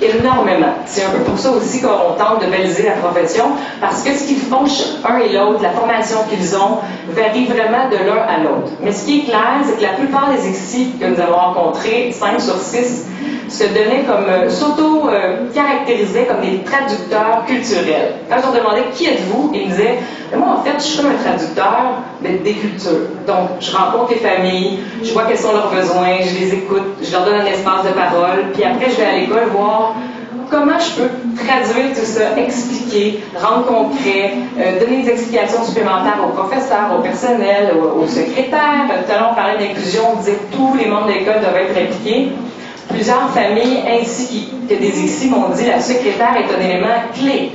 énormément. C'est un peu pour ça aussi qu'on tente de baliser la profession, parce que ce qu'ils font un et l'autre, la formation qu'ils ont, varie vraiment de l'un à l'autre. Mais ce qui est clair, c'est que la plupart des exis que nous avons rencontrés, 5 sur 6, se donnaient comme, s'auto-caractérisaient comme des traducteurs culturels. Quand je leur demandais qui êtes-vous, ils me disaient, moi en fait, je suis comme un traducteur des cultures. Donc, je rencontre les familles, je vois quels sont leurs besoins, je les écoute, je leur donne un espace de parole, puis après, je vais à l'école voir comment je peux traduire tout ça, expliquer, rendre concret, donner des explications supplémentaires aux professeurs, au personnel, aux secrétaires. Tout à l'heure, on parlait d'inclusion, on disait que tous les membres de l'école doivent être impliqués. Plusieurs familles ainsi que des ICSI m'ont dit que la secrétaire est un élément clé.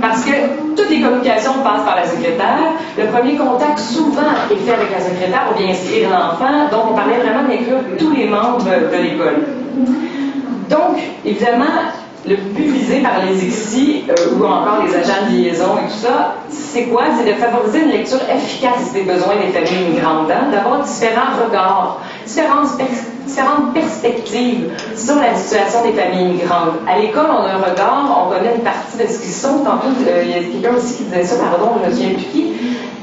Parce que toutes les communications passent par la secrétaire. Le premier contact, souvent, est fait avec la secrétaire pour bien inscrire l'enfant. Donc, on parlait vraiment d'inclure tous les membres de l'école. Donc, évidemment, le but visé par les ICSI, ou encore les agents de liaison et tout ça, c'est quoi? C'est de favoriser une lecture efficace des besoins des familles migrantes, d'avoir différents regards, différentes perspectives sur la situation des familles migrantes. À l'école, on a un regard, on connaît une partie de ce qu'ils sont. Tantôt, il y a quelqu'un aussi qui disait ça, pardon, je me souviens plus qui.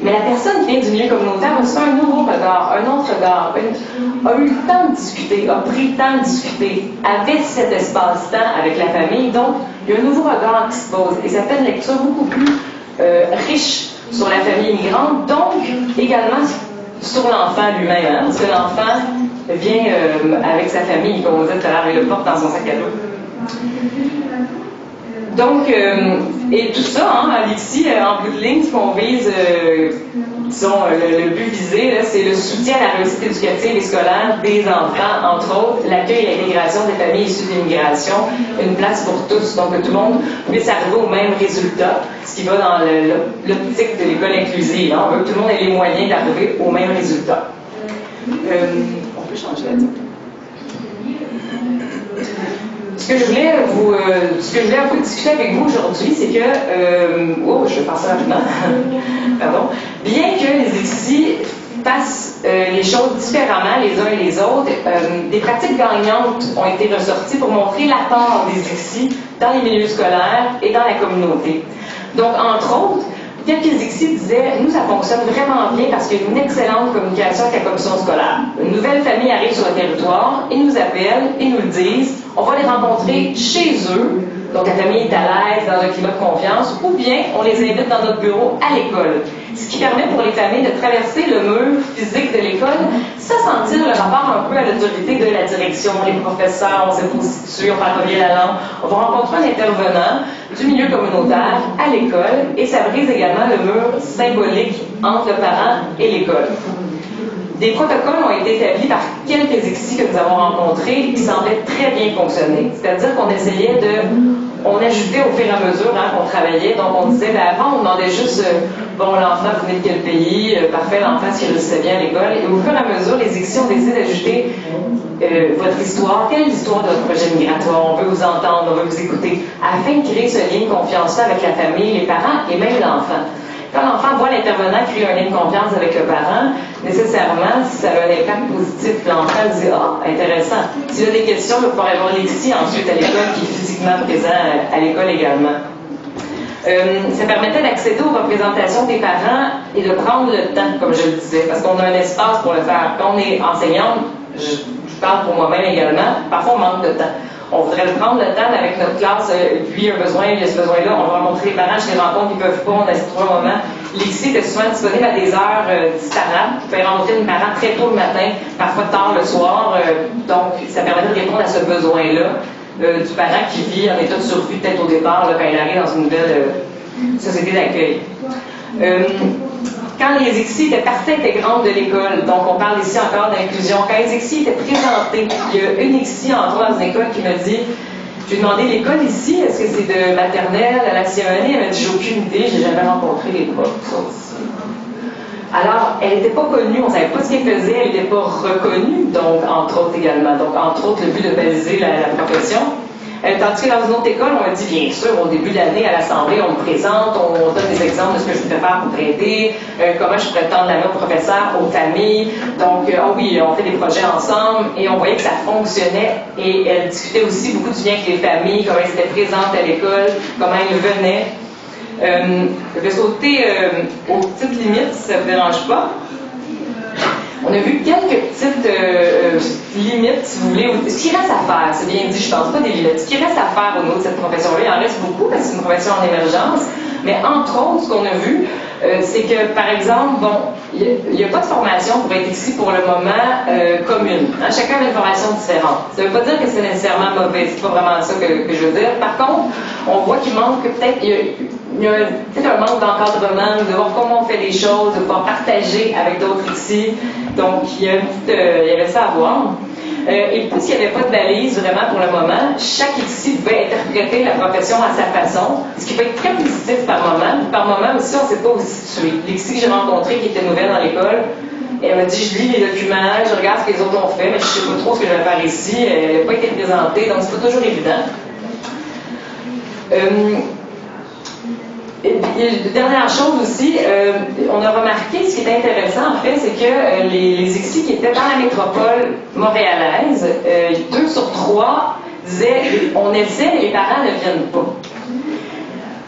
Mais la personne qui vient du milieu communautaire a aussi un nouveau regard, un autre regard, a eu le temps de discuter, a pris le temps de discuter, avait cet espace-temps avec la famille. Donc, il y a un nouveau regard qui se pose. Et ça fait une lecture beaucoup plus riche sur la famille migrante, donc également sur l'enfant lui-même, hein, parce que l'enfant vient avec sa famille, comme on disait tout à l'heure, il le porte dans son sac à dos. Donc, et tout ça, hein, à l'ICSI, en bout de ligne, ce qu'on vise, disons, le but visé, c'est le soutien à la réussite éducative et scolaire des enfants, entre autres, l'accueil et l'intégration des familles issues d'immigration, une place pour tous, donc que tout le monde puisse arriver au même résultat, ce qui va dans l'optique de l'école inclusive. Hein. On veut que tout le monde ait les moyens d'arriver au même résultat. On peut changer la tête. Ce que je voulais un peu discuter avec vous aujourd'hui, c'est que, je vais faire ça rapidement, pardon, bien que les ICSI fassent les choses différemment les uns et les autres, des pratiques gagnantes ont été ressorties pour montrer l'apport des ICSI dans les milieux scolaires et dans la communauté. Donc, entre autres, quelques ICSI disaient, nous, ça fonctionne vraiment bien parce qu'il y a une excellente communication avec la commission scolaire. Une nouvelle famille arrive sur le territoire, ils nous appellent, ils nous le disent, on va les rencontrer chez eux, donc la famille est à l'aise, dans un climat de confiance, ou bien on les invite dans notre bureau à l'école. Ce qui permet pour les familles de traverser le mur physique de l'école sans sentir le rapport un peu à l'autorité de la direction, les professeurs, on s'est constitué, on parle bien la langue. On va rencontrer un intervenant du milieu communautaire à l'école et ça brise également le mur symbolique entre le parent et l'école. Des protocoles ont été établis par quelques ICSI que nous avons rencontrés qui semblaient très bien fonctionner. C'est-à-dire qu'on essayait on ajoutait au fur et à mesure qu'on travaillait. Donc on disait, avant on demandait juste, l'enfant venait de quel pays, parfait, l'enfant s'il réussissait bien à l'école. Et au fur et à mesure, les ICSI ont décidé d'ajouter votre histoire. Quelle est l'histoire de votre projet migratoire? On veut vous entendre, on veut vous écouter, afin de créer ce lien de confiance-là avec la famille, les parents et même l'enfant. Quand l'enfant voit l'intervenant créer un lien de confiance avec le parent, nécessairement, si ça a un impact positif, l'enfant dit « Ah, intéressant ». S'il a des questions, il va pouvoir avoir l'ICSI ensuite à l'école, qui est physiquement présent à l'école également. Ça permettait d'accéder aux représentations des parents et de prendre le temps, comme je le disais, parce qu'on a un espace pour le faire. Quand on est enseignante, je parle pour moi-même également, parfois on manque de temps. On voudrait prendre le temps avec notre classe, lui a besoin, il y a ce besoin-là, on va rencontrer les parents, je les rencontre, ils ne peuvent pas, on a ces 3 moments. L'ICSI était souvent disponible à des heures disparates. Vous pouvez rencontrer une parent très tôt le matin, parfois tard le soir, donc ça permettait de répondre à ce besoin-là du parent qui vit en état de survie peut-être au départ, quand il arrive dans une nouvelle société d'accueil. Quand les ICSI étaient partie intégrante de l'école, donc on parle ici encore d'inclusion, quand les ICSI étaient présentés, il y a une ICSI en droit dans une école qui me dit, j'ai demandé l'école ici, est-ce que c'est de maternelle à la 6e année? Elle m'a dit, j'ai aucune idée, j'ai jamais rencontré les profs. Alors, elle n'était pas connue, on ne savait pas ce qu'elle faisait, elle n'était pas reconnue, donc entre autres également. Donc, entre autres, le but de baliser la profession. Tandis que dans une autre école, on m'a dit, bien sûr, au début de l'année, à l'Assemblée, on me présente, on donne des exemples de ce que je voudrais faire pour aider, comment je pourrais tendre la main aux professeurs, aux familles. Donc, oui, on fait des projets ensemble et on voyait que ça fonctionnait. Et elle discutait aussi beaucoup du lien avec les familles, comment elles étaient présentes à l'école, comment elles venaient. Je vais sauter aux petites limites, si ça ne vous dérange pas. On a vu quelques petites limites, si vous voulez. Ce qui reste à faire, c'est bien dit, je pense, pas des limites. Ce qui reste à faire au niveau de cette profession-là, il en reste beaucoup parce que c'est une profession en émergence. Mais entre autres, ce qu'on a vu, c'est que, par exemple, bon, il n'y a pas de formation pour être ici pour le moment commune. Hein? Chacun a une formation différente. Ça ne veut pas dire que c'est nécessairement mauvais, c'est pas vraiment ça que je veux dire. Par contre, on voit qu'il manque peut-être, il y a peut-être un manque d'encadrement, de voir comment on fait les choses, de pouvoir partager avec d'autres ici. Donc, il y avait ça à voir. Et puisqu'il n'y avait pas de balise vraiment pour le moment, chaque ici pouvait interpréter la profession à sa façon, ce qui peut être très positif par moment. Par moment aussi, on ne sait pas où se situer. L'IXI que j'ai rencontrée, qui était nouvelle dans l'école, elle m'a dit, je lis les documents, je regarde ce que les autres ont fait, mais je ne sais pas trop ce que je vais faire ici. Elle n'a pas été présentée, donc c'est pas toujours évident. Et dernière chose aussi, on a remarqué, ce qui est intéressant en fait, c'est que les IXI qui étaient dans la métropole montréalaise, 2 sur 3 disaient on essaie, mais les parents ne viennent pas.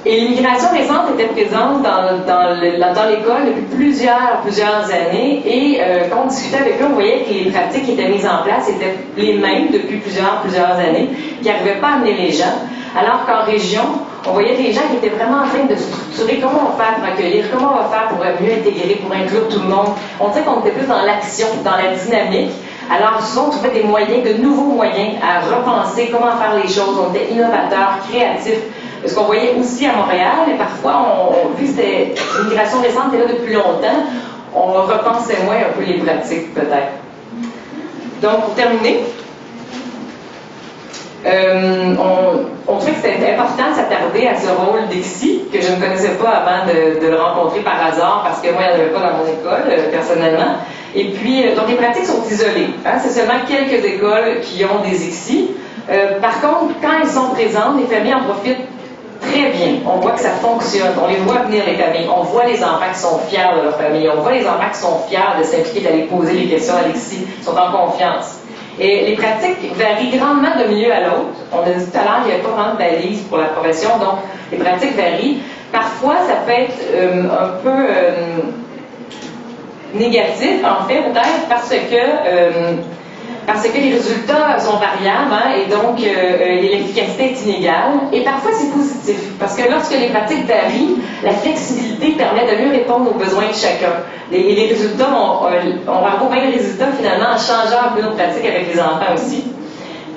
Et l'immigration récente était présente dans l'école depuis plusieurs années, et quand on discutait avec eux, on voyait que les pratiques qui étaient mises en place étaient les mêmes depuis plusieurs années, qui n'arrivaient pas à amener les gens, alors qu'en région, on voyait des gens qui étaient vraiment en train de structurer comment on va faire pour accueillir, comment on va faire pour mieux intégrer, pour inclure tout le monde. On dirait qu'on était plus dans l'action, dans la dynamique. Alors souvent, on trouvait des moyens, de nouveaux moyens à repenser comment faire les choses. On était innovateurs, créatifs. Ce qu'on voyait aussi à Montréal, et parfois, vu que l'immigration récente était là depuis longtemps, on repensait moins un peu les pratiques, peut-être. Donc, pour terminer, on trouvait que c'était important de s'attarder à ce rôle d'IXI, que je ne connaissais pas avant de le rencontrer par hasard, parce que moi, il n'y en avait pas dans mon école, personnellement. Et puis, donc les pratiques sont isolées. Hein? C'est seulement quelques écoles qui ont des IXI. Par contre, quand elles sont présentes, les familles en profitent très bien. On voit que ça fonctionne. On les voit venir, les familles. On voit les enfants qui sont fiers de leur famille. On voit les enfants qui sont fiers de s'impliquer, d'aller poser les questions à l'IXI, sont en confiance. Et les pratiques varient grandement d'un milieu à l'autre. On a dit tout à l'heure qu'il n'y avait pas vraiment de balise pour la profession, donc les pratiques varient. Parfois, ça peut être un peu négatif, en fait, peut-être, parce que les résultats sont variables, hein, et donc l'efficacité est inégale. Et parfois, c'est positif, parce que lorsque les pratiques varient, la flexibilité permet de mieux répondre aux besoins de chacun. Les résultats, on va avoir bien les résultats finalement en changeant un peu nos pratiques avec les enfants aussi.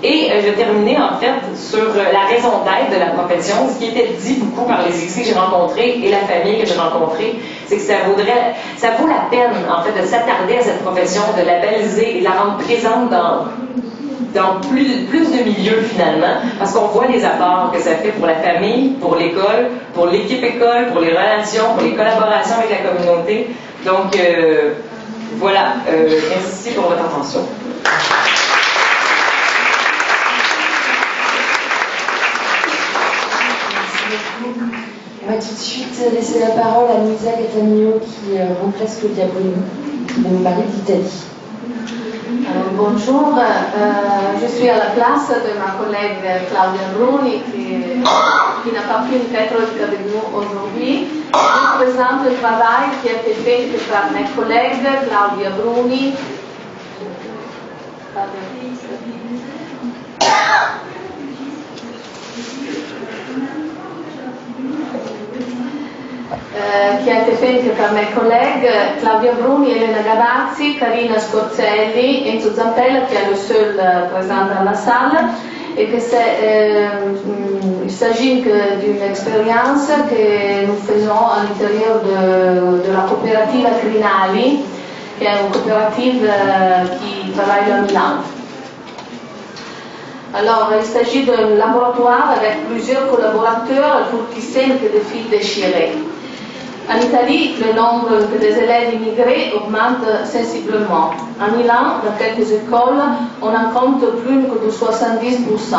Et je vais terminer en fait sur la raison d'être de la profession. Ce qui était dit beaucoup par les IXI que j'ai rencontrés et la famille que j'ai rencontrée, c'est que ça vaut la peine en fait de s'attarder à cette profession, de la baliser et de la rendre présente dans plus de milieux finalement, parce qu'on voit les apports que ça fait pour la famille, pour l'école, pour l'équipe école, pour les relations, pour les collaborations avec la communauté. Donc voilà, merci pour votre attention. On va tout de suite laisser la parole à Nisa Cattaneo qui remplace Claudia Bruni, qui va nous parler d'Italie. Bonjour, je suis à la place de ma collègue Claudia Bruni qui n'a pas pu être avec nous aujourd'hui. Je présente le travail qui a été fait par mes collègues Claudia Bruni, qui a été faite par mes collègues Claudia Bruni, Elena Gavazzi, Carina Scorzelli, Enzo Zampella qui est le seul présent dans la salle, et que il s'agit d'une expérience que nous faisons à l'intérieur de la coopérative Crinali, qui est une coopérative qui travaille à Milan. Alors, il s'agit d'un laboratoire avec plusieurs collaborateurs pour tisser des fils déchirés. En Italie, le nombre des élèves immigrés augmente sensiblement. À Milan, dans quelques écoles, on en compte plus que de 70%.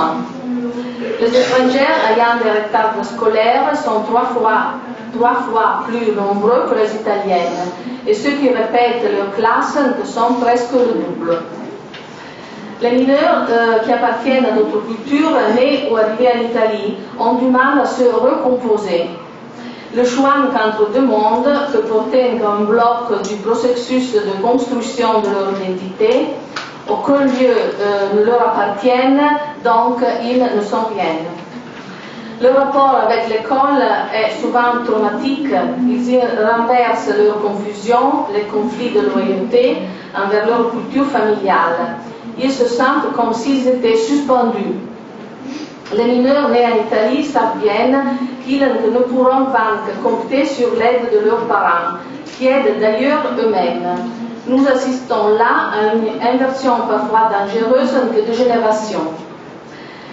Les étrangers ayant des retards scolaires sont trois fois plus nombreux que les italiennes, et ceux qui répètent leur classe sont presque le double. Les mineurs qui appartiennent à d'autres cultures, nés ou arrivés en Italie, ont du mal à se recomposer. Le choix entre deux mondes peut porter un grand bloc du processus de construction de leur identité. Aucun lieu ne leur appartient, donc ils ne sont rien. Le rapport avec l'école est souvent traumatique. Ils y renversent leur confusion, les conflits de loyauté envers leur culture familiale. Ils se sentent comme s'ils étaient suspendus. Les mineurs nés en Italie savent bien qu'ils ne pourront vaincre compter sur l'aide de leurs parents, qui aident d'ailleurs eux-mêmes. Nous assistons là à une inversion parfois dangereuse de génération.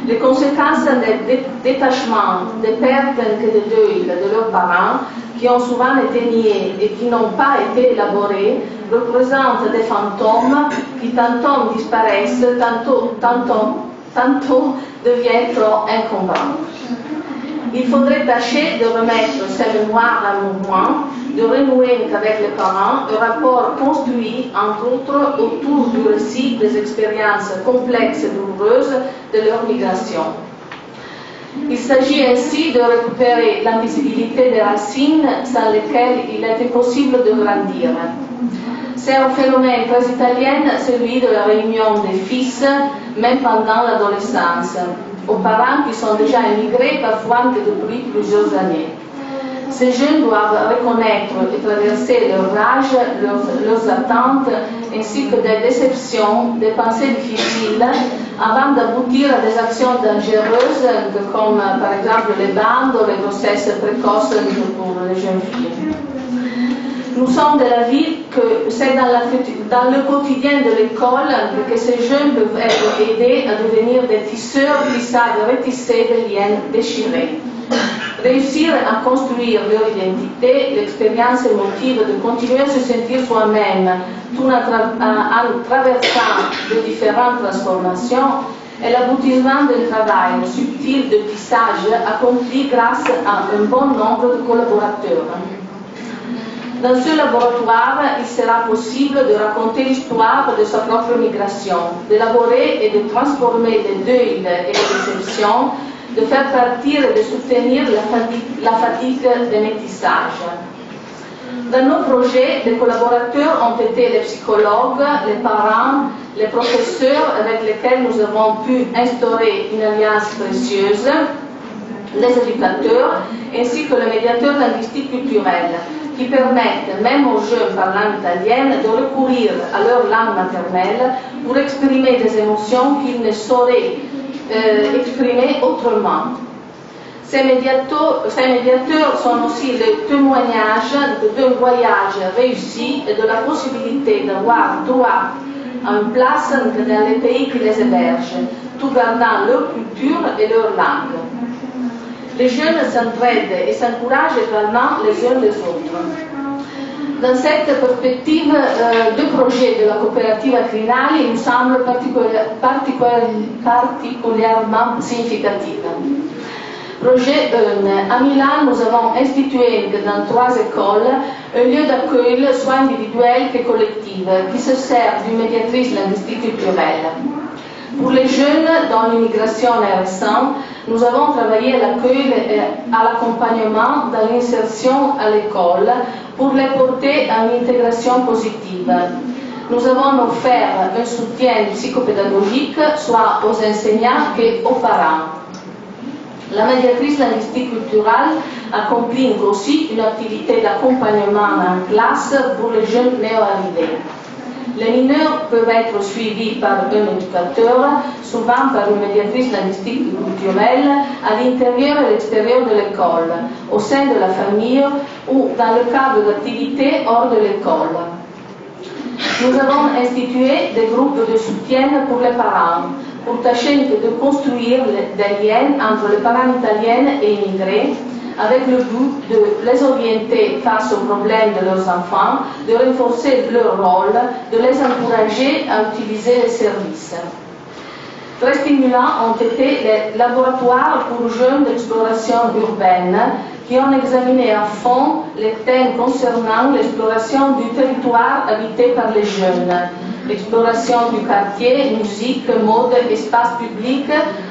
Les conséquences des détachements, des pertes et des deuils de leurs parents, qui ont souvent été niés et qui n'ont pas été élaborés, représentent des fantômes qui tantôt disparaissent, tantôt deviennent trop incombants. Il faudrait tâcher de remettre ces mémoires en mouvement, de renouer avec les parents un rapport construit, entre autres, autour du récit des expériences complexes et douloureuses de leur migration. Il s'agit ainsi de récupérer l'invisibilité des racines sans lesquelles il est impossible de grandir. C'est un phénomène très italien, celui de la réunion des fils, même pendant l'adolescence, aux parents qui sont déjà émigrés, parfois que depuis plusieurs années. Ces jeunes doivent reconnaître et traverser leur âge, leurs attentes, ainsi que des déceptions, des pensées difficiles, avant d'aboutir à des actions dangereuses, comme par exemple les bandes ou les grossesses précoces pour les jeunes filles. Nous sommes de l'avis que c'est dans le quotidien de l'école que ces jeunes peuvent être aidés à devenir des tisseurs qui savent retisser des liens déchirés. Réussir à construire leur identité, l'expérience émotive de continuer à se sentir soi-même tout en traversant de différentes transformations est l'aboutissement d'un travail subtil de tissage accompli grâce à un bon nombre de collaborateurs. Dans ce laboratoire, il sera possible de raconter l'histoire de sa propre migration, d'élaborer et de transformer les deuils et les déceptions, de faire partir et de soutenir la fatigue des métissages. Dans nos projets, les collaborateurs ont été les psychologues, les parents, les professeurs avec lesquels nous avons pu instaurer une alliance précieuse, les éducateurs, ainsi que le médiateur linguistique culturel, qui permettent même aux jeunes parlant italien de recourir à leur langue maternelle pour exprimer des émotions qu'ils ne sauraient exprimer autrement. Ces médiateurs sont aussi le témoignage d'un voyage réussi et de la possibilité d'avoir droit à une place dans les pays qui les hébergent, tout gardant leur culture et leur langue. Les jeunes s'entraident et s'encouragent également les uns les autres. Dans cette perspective, deux projets de la coopérative Crinali nous semblent particulièrement significatifs. Projet 1. À Milan, nous avons institué dans 3 écoles un lieu d'accueil soit individuel que collectif qui se sert d'une médiatrice linguistique culturelle. Pour les jeunes dont l'immigration est récente, nous avons travaillé à l'accueil et à l'accompagnement dans l'insertion à l'école pour les porter à une intégration positive. Nous avons offert un soutien psychopédagogique soit aux enseignants qu'aux parents. La médiatrice linguistique culturelle accomplit aussi une activité d'accompagnement en classe pour les jeunes néo-arrivés. Les mineurs peuvent être suivis par un éducateur, souvent par une médiatrice linguistique culturelle, à l'intérieur et à l'extérieur de l'école, au sein de la famille ou dans le cadre d'activités hors de l'école. Nous avons institué des groupes de soutien pour les parents, pour tâcher de construire des liens entre les parents italiens et immigrés, avec le but de les orienter face aux problèmes de leurs enfants, de renforcer leur rôle, de les encourager à utiliser les services. Très stimulants ont été les laboratoires pour jeunes d'exploration urbaine qui ont examiné à fond les thèmes concernant l'exploration du territoire habité par les jeunes, l'exploration du quartier, musique, mode, espace public,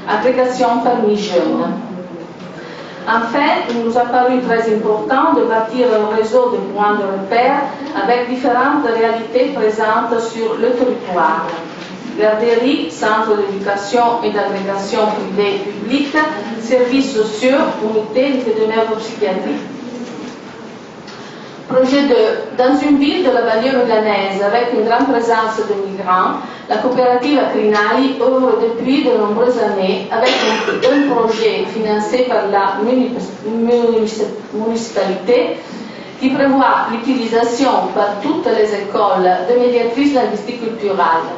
agrégation parmi jeunes. Enfin, il nous a paru très important de bâtir un réseau de points de repère avec différentes réalités présentes sur le territoire. Garderies, centres d'éducation et d'agrégation privée et publique, services sociaux, unités de neuropsychiatrie. Projet 2. Dans une ville de la banlieue milanaise avec une grande présence de migrants, la coopérative Crinali œuvre depuis de nombreuses années avec un projet financé par la municipalité qui prévoit l'utilisation par toutes les écoles de médiatrices linguistiques culturelles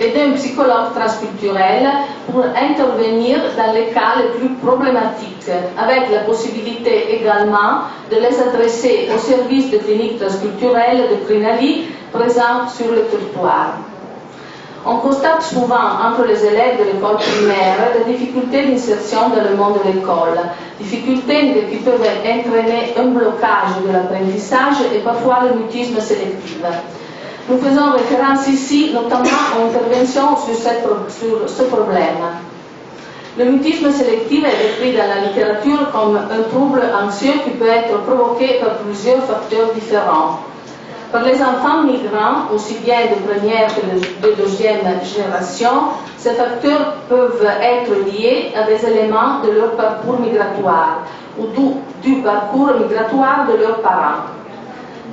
et d'un psychologue transculturel pour intervenir dans les cas les plus problématiques, avec la possibilité également de les adresser aux services de clinique transculturelle de Crinali présents sur le territoire. On constate souvent entre les élèves de l'école primaire des difficultés d'insertion dans le monde de l'école, difficultés qui peuvent entraîner un blocage de l'apprentissage et parfois le mutisme sélectif. Nous faisons référence ici notamment aux interventions sur ce problème. Le mutisme sélectif est décrit dans la littérature comme un trouble anxieux qui peut être provoqué par plusieurs facteurs différents. Pour les enfants migrants, aussi bien de première que de deuxième génération, ces facteurs peuvent être liés à des éléments de leur parcours migratoire ou du parcours migratoire de leurs parents.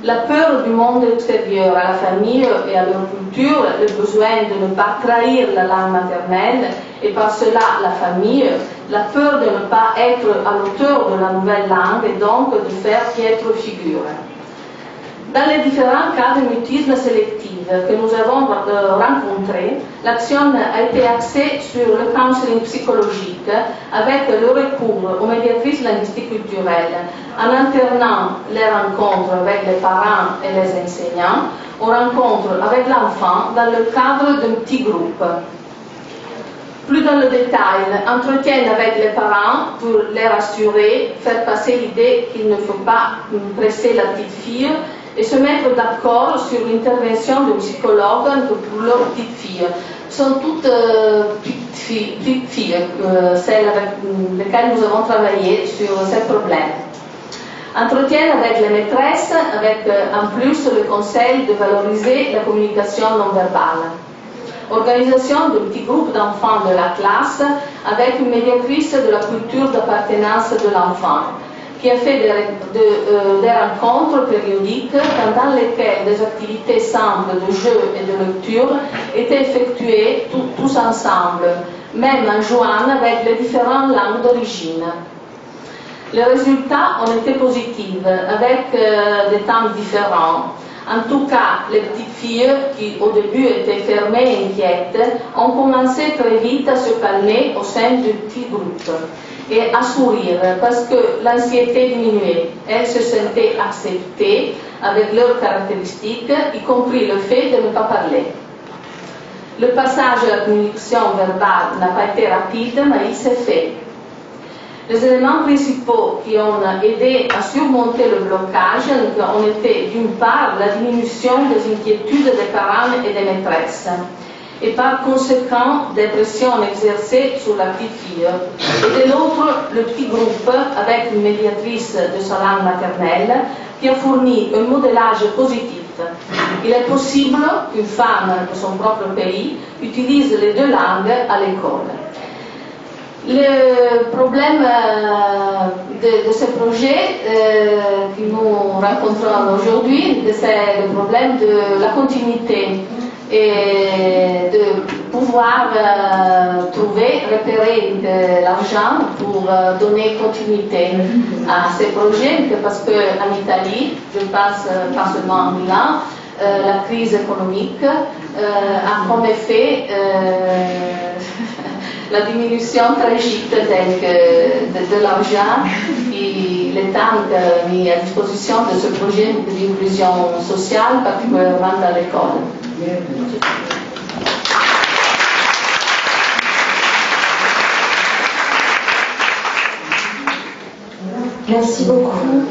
La peur du monde extérieur à la famille et à leur culture, le besoin de ne pas trahir la langue maternelle et par cela la famille, la peur de ne pas être à l'auteur de la nouvelle langue et donc de faire piètre figure. Dans les différents cas de mutisme sélectif que nous avons rencontrés, l'action a été axée sur le counseling psychologique avec le recours aux médiatrices linguistiques culturelles, en alternant les rencontres avec les parents et les enseignants aux rencontres avec l'enfant dans le cadre d'un petit groupe. Plus dans le détail, entretien avec les parents pour les rassurer, faire passer l'idée qu'il ne faut pas presser la petite fille et se mettre d'accord sur l'intervention du psychologue pour leur petite fille. Ce sont toutes petites filles, celles avec lesquelles nous avons travaillé sur ces problèmes. Entretien avec les maîtresses, avec en plus le conseil de valoriser la communication non verbale. Organisation de petits groupes d'enfants de la classe avec une médiatrice de la culture d'appartenance de l'enfant, qui a fait des rencontres périodiques pendant lesquelles des activités simples de jeu et de lecture étaient effectuées tous ensemble, même en jouant avec les différentes langues d'origine. Les résultats ont été positifs, avec des temps différents. En tout cas, les petites filles, qui au début étaient fermées et inquiètes, ont commencé très vite à se calmer au sein du petit groupe et à sourire parce que l'anxiété diminuait. Elles se sentaient acceptées avec leurs caractéristiques, y compris le fait de ne pas parler. Le passage à la communication verbale n'a pas été rapide, mais il s'est fait. Les éléments principaux qui ont aidé à surmonter le blocage ont été d'une part la diminution des inquiétudes des parents et des maîtresses, et par conséquent des pressions exercées sur la petite fille, et de l'autre le petit groupe avec une médiatrice de sa langue maternelle qui a fourni un modélage positif. Il est possible qu'une femme de son propre pays utilise les deux langues à l'école. Le problème de ce projet que nous rencontrons aujourd'hui, c'est le problème de la continuité et de pouvoir trouver, repérer de l'argent pour donner continuité à ces projets, parce qu'en Italie, je pense pas seulement en Milan, la crise économique a comme effet la diminution tragique de l'argent et le temps mis à disposition de ce projet d'inclusion sociale, particulièrement dans l'école. Merci beaucoup.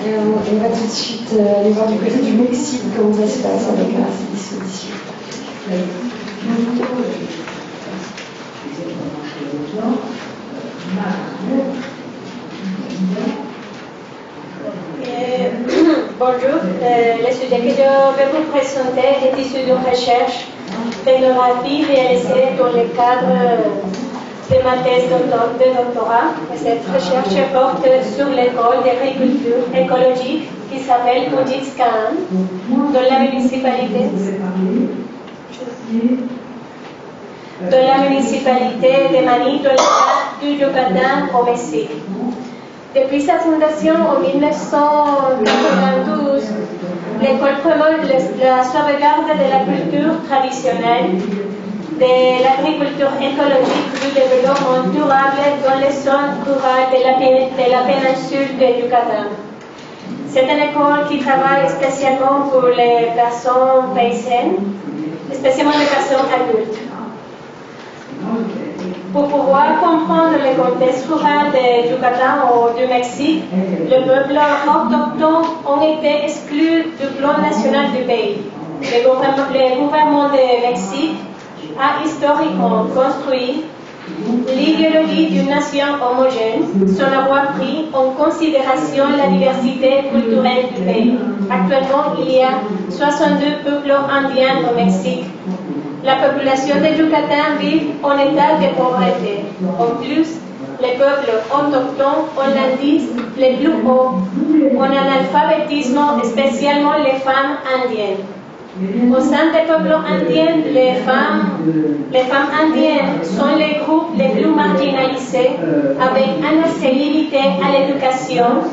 On va tout de suite aller voir du côté du Mexique comment ça se passe avec ces dispositions. Bonjour, le sujet que je vais vous présenter est issu d'une recherche d'ethnographie réalisée dans le cadre de ma thèse de doctorat. Cette recherche porte sur l'école d'agriculture écologique qui s'appelle Ujitscan dans la municipalité de Mani, dans l'état du Yucatán au Mexique. Depuis sa fondation en 1992, l'école promeut la sauvegarde de la culture traditionnelle, de l'agriculture écologique, du développement durable dans les zones rurales de la péninsule de Yucatán. C'est une école qui travaille spécialement pour les personnes paysannes, spécialement les personnes adultes. Pour pouvoir comprendre le contexte rural de Yucatán ou du Mexique, les peuples autochtones ont été exclus du plan national du pays. Le gouvernement du Mexique a historiquement construit l'idéologie d'une nation homogène sans avoir pris en considération la diversité culturelle du pays. Actuellement, il y a 62 peuples indiens au Mexique. La population de Yucatán vit en état de pauvreté. En plus, les peuples autochtones ont l'indice le plus haut en analphabétisme, spécialement les femmes indiennes. Au sein des peuples indiens, les femmes indiennes sont les groupes les plus marginalisés, avec un accès limité à l'éducation,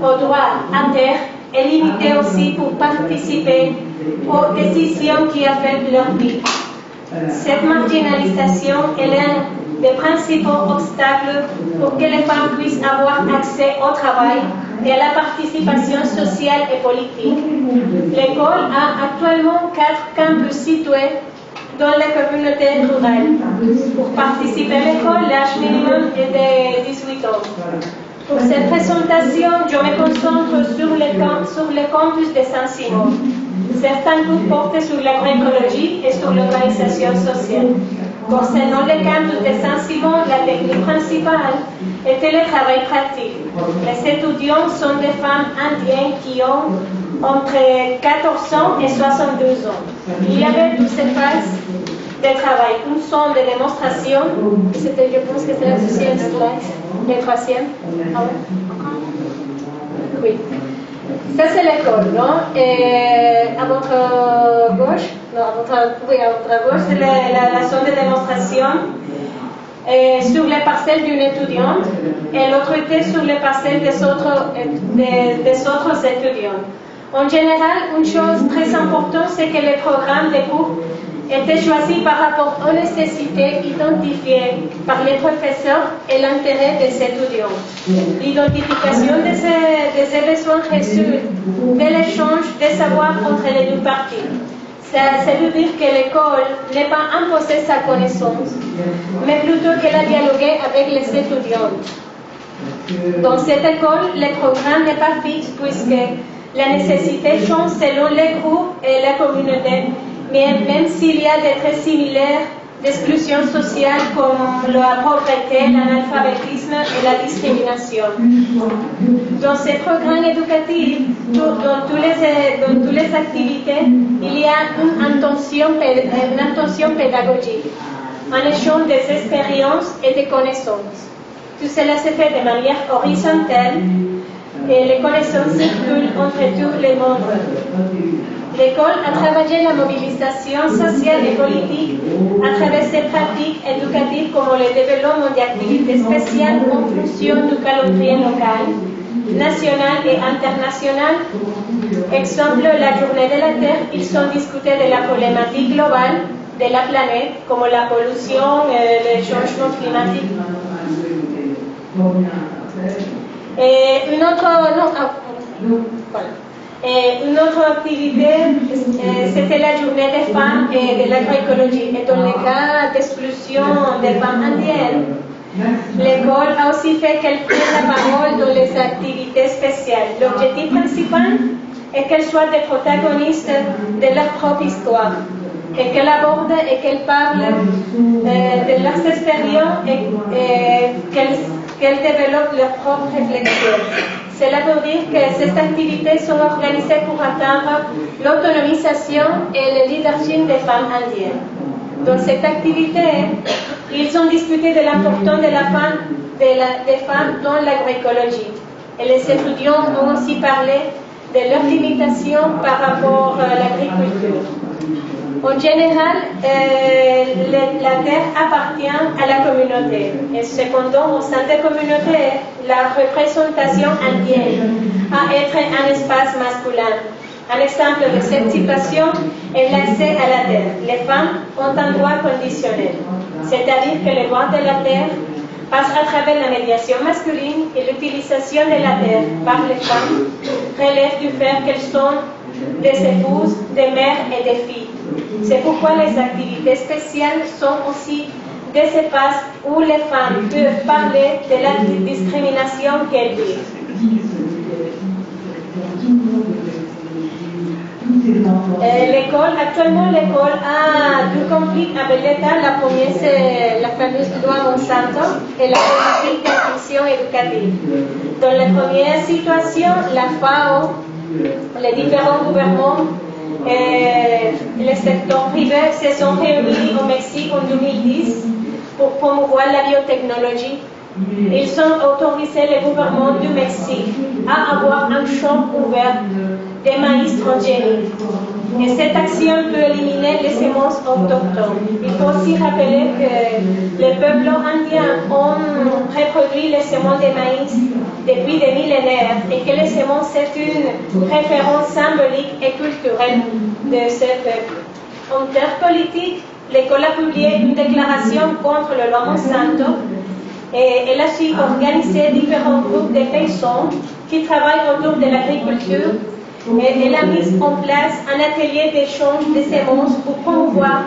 au droit à terre et limité aussi pour participer aux décisions qui affectent leur vie. Cette marginalisation est l'un des principaux obstacles pour que les femmes puissent avoir accès au travail et à la participation sociale et politique. L'école a actuellement 4 campus situés dans les communautés rurales. Pour participer à l'école, l'âge minimum est de 18 ans. Pour cette présentation, je me concentre sur le campus de Saint-Simon. Certains cours portent sur l'agroécologie et sur l'organisation sociale. Concernant le campus de Saint-Simon, la technique principale était le travail pratique. Les étudiants sont des femmes indiennes qui ont entre 14 ans et 72 ans. Il y avait 12 phases de travail. Une zone de démonstration, c'était, je pense que c'est la deuxième slide, la troisième. Ah ouais. Oui. Ça, c'est l'école, non? Et à votre gauche, non, à votre gauche, c'est la zone de démonstration sur les parcelles d'une étudiante et l'autre était sur les parcelles des autres étudiants. En général, une chose très importante, c'est que les programmes de cours étaient choisis par rapport aux nécessités identifiées par les professeurs et l'intérêt des étudiants. L'identification de ces besoins résulte de l'échange des savoirs entre les deux parties. Ça veut dire que l'école n'est pas imposée sa connaissance, mais plutôt qu'elle a dialogué avec les étudiants. Dans cette école, le programme n'est pas fixe puisque la nécessité change selon les groupes et la communauté, mais même s'il y a des traits similaires d'exclusion sociale comme la pauvreté, l'analphabétisme et la discrimination. Dans ces programmes éducatifs, dans toutes les activités, il y a une intention pédagogique, un échange des expériences et des connaissances. Tout cela se fait de manière horizontale et les connaissances circulent entre tous les membres. L'école a travaillé la mobilisation sociale et politique à travers ses pratiques éducatives comme le développement d'activités spéciales en fonction du calendrier local, national et international. Exemple, la journée de la Terre, ils ont discuté de la problématique globale de la planète, comme la pollution et le changement climatique. Et une autre activité, c'était la journée des femmes et de l'agroécologie. Et dans le cas d'exclusion des femmes indiennes, l'école l'école a aussi fait qu'elle prenne la parole dans les activités spéciales. L'objectif principal est qu'elles soient des protagonistes de leur propre histoire et qu'elles abordent et qu'elles parlent de leurs expériences et qu'elles développent leurs propres réflexions. Cela veut dire que ces activités sont organisées pour atteindre l'autonomisation et le leadership des femmes indiennes. Dans cette activité, ils ont discuté de l'importance des femmes dans l'agroécologie. Et les étudiants ont aussi parlé de leurs limitations par rapport à l'agriculture. En général, la terre appartient à la communauté. Et cependant, au sein des communautés, la représentation indienne a été un espace masculin. Un exemple de cette situation est l'accès à la terre. Les femmes ont un droit conditionnel, c'est-à-dire que le droit de la terre passe à travers la médiation masculine et l'utilisation de la terre par les femmes relève du fait qu'elles sont des épouses, des mères et des filles. C'est pourquoi les activités spéciales sont aussi des espaces où les femmes peuvent parler de la discrimination qu'elles vivent. Actuellement, l'école a du conflit avec l'État. La première, c'est la fameuse loi Monsanto et la politique d'inclusion éducative. Dans la première situation, la FAO, les différents gouvernements et les secteurs privés se sont réunis au Mexique en 2010 pour promouvoir la biotechnologie. Ils ont autorisé le gouvernement du Mexique à avoir un champ ouvert des maïs transgéniques. Et cette action peut éliminer les semences autochtones. Il faut aussi rappeler que les peuples indiens ont reproduit les semences de maïs depuis des millénaires et que les semences c'est une référence symbolique et culturelle de ces peuples. En termes politiques, l'école a publié une déclaration contre le loi Monsanto et elle a su organiser différents groupes de paysans qui travaillent autour de l'agriculture. Et elle a mis en place un atelier d'échange de semences pour promouvoir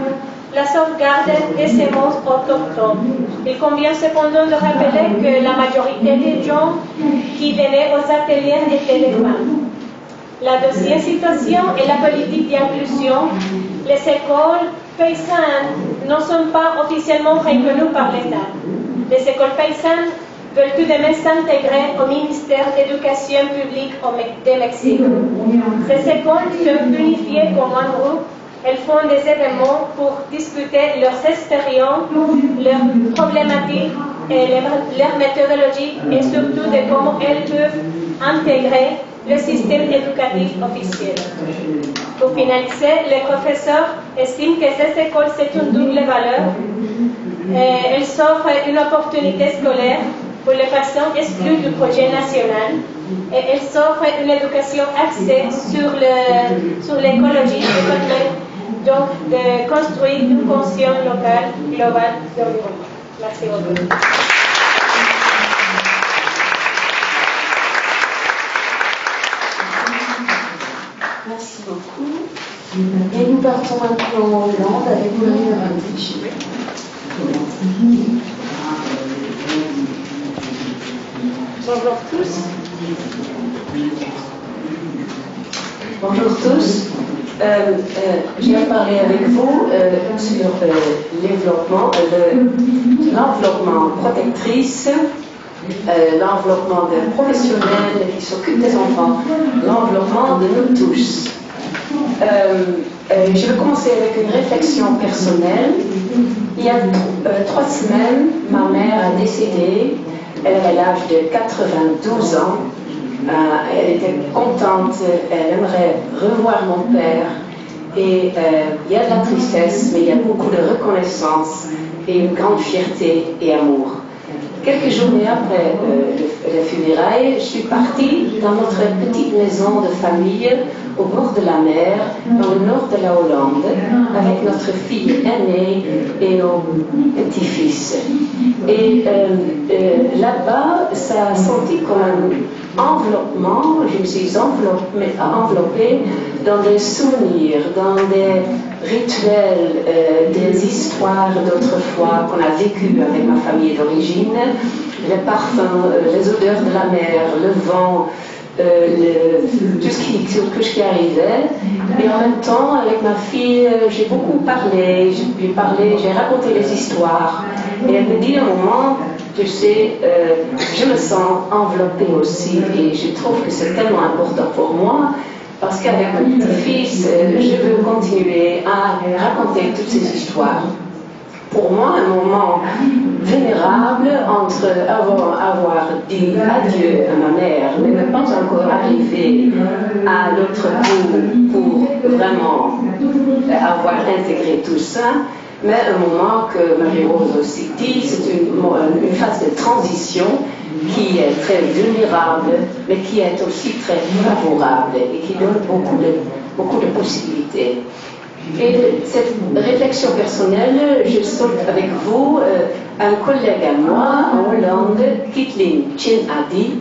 la sauvegarde des semences autochtones. Il convient cependant de rappeler que la majorité des gens qui venaient aux ateliers étaient des femmes. La deuxième situation est la politique d'inclusion. Les écoles paysannes ne sont pas officiellement reconnues par l'État. Les écoles paysannes veulent tout de même s'intégrer au ministère d'éducation publique du Mexique. Ces écoles sont unifiées comme un groupe. Elles font des événements pour discuter leurs expériences, leurs problématiques et leurs méthodologies et surtout de comment elles peuvent intégrer le système éducatif officiel. Pour finaliser, les professeurs estiment que ces écoles c'est une double valeur. Elles offrent une opportunité scolaire pour les personnes exclues du projet national et elles offrent une éducation axée sur l'écologie et permettent donc de construire une conscience locale globale de l'environnement. Merci beaucoup. Merci beaucoup. Et nous partons maintenant en Hollande avec Marina Ratic. Bonjour tous. Bonjour tous. Je vais parler avec vous sur l'enveloppement protectrice, l'enveloppement des professionnels qui s'occupent des enfants, l'enveloppement de nous tous. Je vais commencer avec une réflexion personnelle. Il y a 3 semaines, ma mère a décédé. Elle avait l'âge de 92 ans. Elle était contente, elle aimerait revoir mon père. Et il y a de la tristesse, mais il y a beaucoup de reconnaissance et une grande fierté et amour. Quelques journées après les funérailles, je suis partie dans notre petite maison de famille au bord de la mer, dans le nord de la Hollande, avec notre fille aînée et nos petits-fils. Et là-bas, ça a senti comme un enveloppement. Je me suis enveloppée dans des souvenirs, dans des rituels, des histoires d'autrefois qu'on a vécues avec ma famille d'origine, les parfums, les odeurs de la mer, le vent, tout ce qui arrivait. Et en même temps, avec ma fille, j'ai beaucoup parlé, j'ai raconté les histoires. Et elle me dit à un moment, tu sais, je me sens enveloppée aussi. Et je trouve que c'est tellement important pour moi. Parce qu'avec mon petit-fils, je veux continuer à raconter toutes ces histoires. Pour moi, un moment vénérable entre avoir dit adieu à ma mère, mais ne pas encore arriver à l'autre bout pour vraiment avoir intégré tout ça, mais un moment que Marie-Rose aussi dit, c'est une phase de transition qui est très vulnérable, mais qui est aussi très favorable et qui donne beaucoup de possibilités. Et cette réflexion personnelle, je saute avec vous un collègue à moi en Hollande, Kitlin Chin Adi,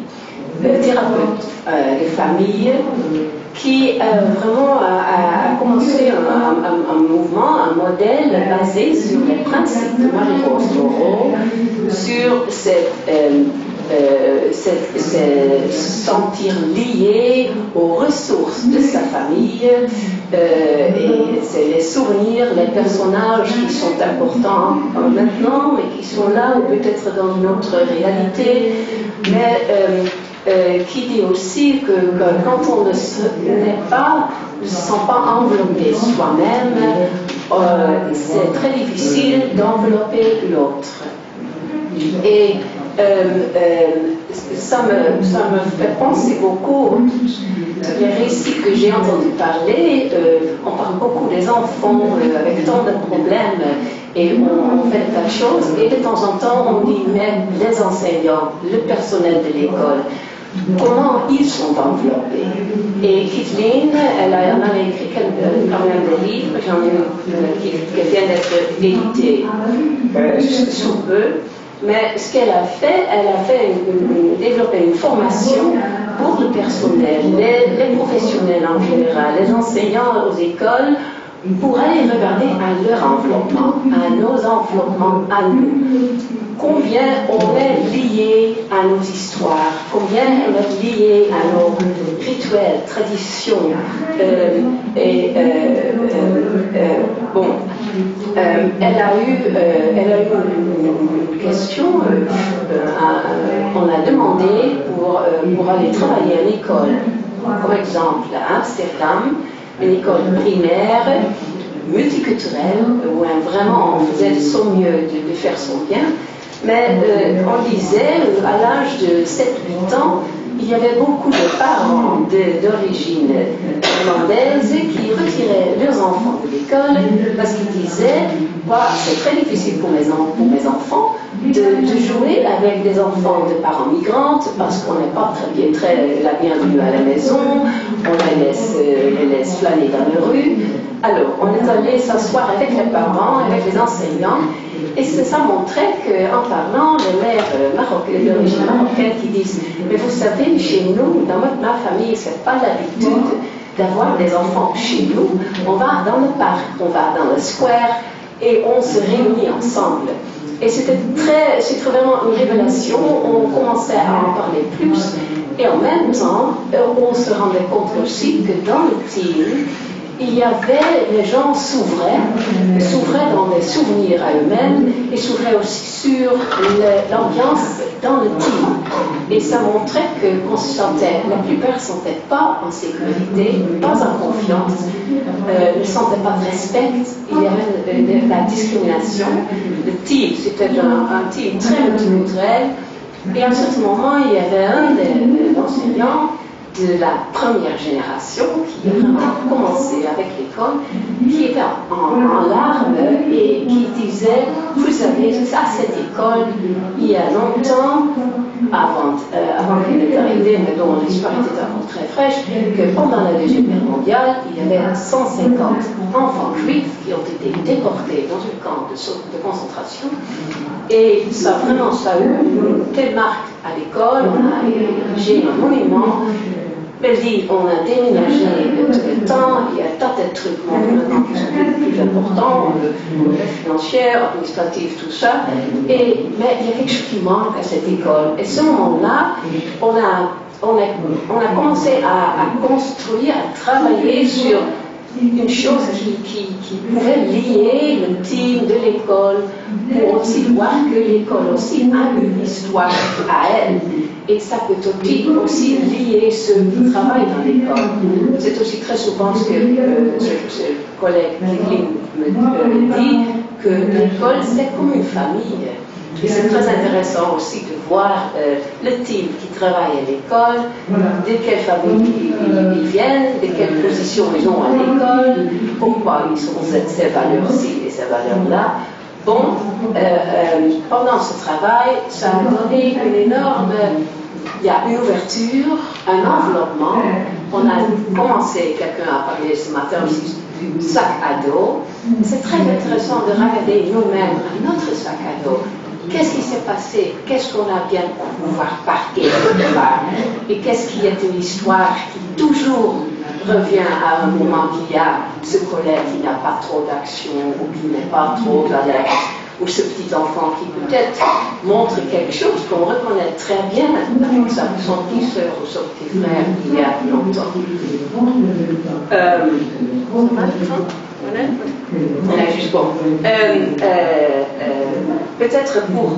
thérapeute des familles, qui vraiment a commencé un mouvement, un modèle basé sur les principes de Marie-Rose Moreau, sur se sentir lié aux ressources de sa famille, et c'est les souvenirs, les personnages qui sont importants maintenant, mais qui sont là ou peut-être dans une autre réalité, mais qui dit aussi que quand on ne se sent pas enveloppé soi-même, c'est très difficile d'envelopper l'autre. Et ça me fait penser beaucoup tous les récits que j'ai entendus parler. On parle beaucoup des enfants avec tant de problèmes et on fait des tas de choses. Et de temps en temps, on dit même les enseignants, le personnel de l'école, comment ils sont enveloppés. Et Kitlin, elle a écrit quand même des livres, j'en ai qui viennent d'être édités sous peu. Mais ce qu'elle a fait, développé une formation pour le personnel, les professionnels en général, les enseignants aux écoles, pour aller regarder à leur enveloppement, à nos enveloppements, à nous. Combien on est lié à nos histoires, combien on est lié à nos rituels, traditions. Elle a eu une question, on l'a demandé pour aller travailler à l'école. Comme exemple, à Amsterdam, une école primaire, multiculturelle, où vraiment on faisait de son mieux de faire son bien. Mais on disait, à l'âge de 7-8 ans, il y avait beaucoup de parents d'origine irlandaise qui retiraient leurs enfants de l'école parce qu'ils disaient c'est très difficile pour mes enfants de jouer avec des enfants de parents migrantes parce qu'on n'est pas très la bienvenue à la maison, on les laisse flâner dans les rues. Alors, on est allé s'asseoir avec les parents, avec les enseignants, et ça montrait qu'en parlant, les mères d'origine marocaine qui disent « Mais vous savez, chez nous, dans ma famille, c'est pas l'habitude d'avoir des enfants chez nous. On va dans le parc, on va dans le square, et on se réunit ensemble. » Et c'était vraiment une révélation, on commençait à en parler plus, et en même temps, on se rendait compte aussi que dans le team, il y avait, les gens s'ouvraient dans les souvenirs à eux-mêmes et s'ouvraient aussi sur l'ambiance dans le team. Et ça montrait qu'on se sentait, la plupart ne se sentaient pas en sécurité, pas en confiance, ne sentaient pas de respect, il y avait de la discrimination. Le team, c'était un team très multiculturel. Et à un certain moment, il y avait un des enseignants de la première génération qui a vraiment commencé avec l'école, qui était en larmes et qui disait, vous savez, à cette école, il y a longtemps, avant qu'elle est arrivée, mais dont l'histoire était encore très fraîche, que pendant la Deuxième Guerre mondiale, il y avait 150 enfants juifs qui ont été déportés dans un camp de concentration. Et ça a eu une telle marque à l'école. On a érigé un monument. Elle dit, on a déménagé le temps, il y a un tas de trucs maintenant qui sont plus importants, financiers, administratifs, tout ça. Mais il y a quelque chose qui manque à cette école. Et ce moment-là, on a commencé à construire, à travailler sur une chose qui pouvait lier le team de l'école pour aussi voir que l'école aussi a une histoire à elle. Et ça peut aussi lier ce travail dans l'école. C'est aussi très souvent ce que ce collègue Kipling me dit, que l'école c'est comme une famille. Et c'est très intéressant aussi de voir le team qui travaille à l'école, de quelle famille ils viennent, de quelle position ils ont à l'école, pourquoi ils ont ces valeurs-ci et ces valeurs-là. Bon, pendant ce travail, ça a donné une énorme... Il y a une ouverture, un enveloppement. On a commencé, quelqu'un a parlé ce matin aussi du sac à dos. C'est très intéressant de regarder nous-mêmes notre sac à dos. Qu'est-ce qui s'est passé? Qu'est-ce qu'on a bien pouvoir parquer quelque part? Et qu'est-ce qui est une histoire qui toujours revient à un moment qu'il y a ce collègue qui n'a pas trop d'action ou qui n'est pas trop alerte, ou ce petit enfant qui peut-être montre quelque chose qu'on reconnaît très bien avec son petit soeur ou son petit frère il y a longtemps. Juste bon. Peut-être pour